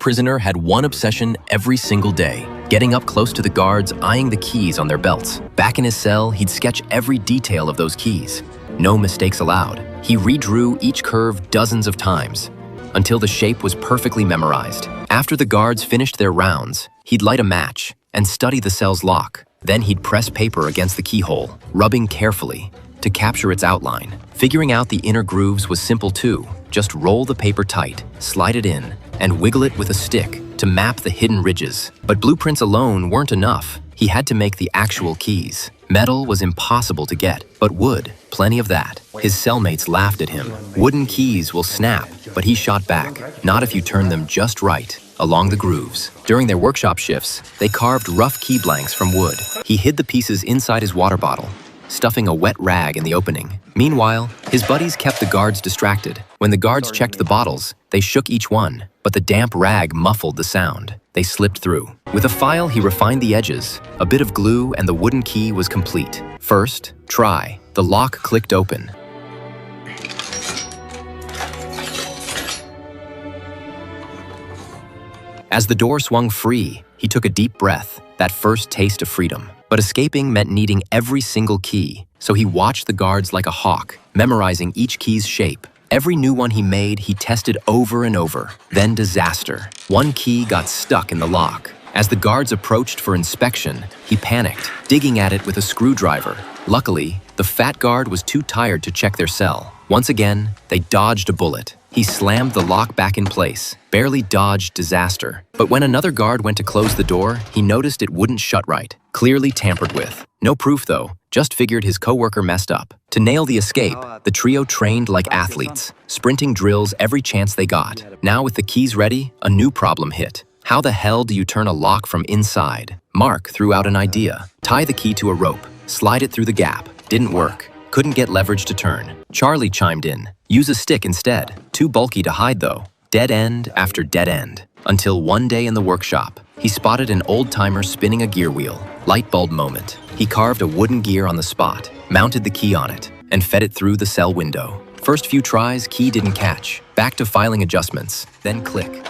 prisoner had one obsession every single day, getting up close to the guards, eyeing the keys on their belts. Back in his cell, he'd sketch every detail of those keys. No mistakes allowed. He redrew each curve dozens of times, until the shape was perfectly memorized. After the guards finished their rounds, he'd light a match and study the cell's lock. Then he'd press paper against the keyhole, rubbing carefully to capture its outline. Figuring out the inner grooves was simple too. Just roll the paper tight, slide it in, and wiggle it with a stick to map the hidden ridges. But blueprints alone weren't enough. He had to make the actual keys. Metal was impossible to get, but wood, plenty of that. His cellmates laughed at him. Wooden keys will snap, but he shot back. Not if you turn them just right, along the grooves. During their workshop shifts, they carved rough key blanks from wood. He hid the pieces inside his water bottle, stuffing a wet rag in the opening. Meanwhile, his buddies kept the guards distracted. When the guards checked the bottles, they shook each one, but the damp rag muffled the sound. They slipped through. With a file, he refined the edges. A bit of glue and the wooden key was complete. First, try. The lock clicked open. As the door swung free, he took a deep breath, that first taste of freedom. But escaping meant needing every single key, so he watched the guards like a hawk, memorizing each key's shape. Every new one he made, he tested over and over. Then disaster. One key got stuck in the lock. As the guards approached for inspection, he panicked, digging at it with a screwdriver. Luckily, the fat guard was too tired to check their cell. Once again, they dodged a bullet. He slammed the lock back in place, barely dodged disaster. But when another guard went to close the door, he noticed it wouldn't shut right. Clearly tampered with. No proof though, just figured his coworker messed up. To nail the escape, the trio trained like athletes, sprinting drills every chance they got. Now with the keys ready, a new problem hit. How the hell do you turn a lock from inside? Mark threw out an idea. Tie the key to a rope, slide it through the gap. Didn't work. Couldn't get leverage to turn. Charlie chimed in. Use a stick instead. Too bulky to hide though. Dead end after dead end. Until one day in the workshop, he spotted an old-timer spinning a gear wheel. Light bulb moment. He carved a wooden gear on the spot, mounted the key on it, and fed it through the cell window. First few tries, key didn't catch. Back to filing adjustments. Then click.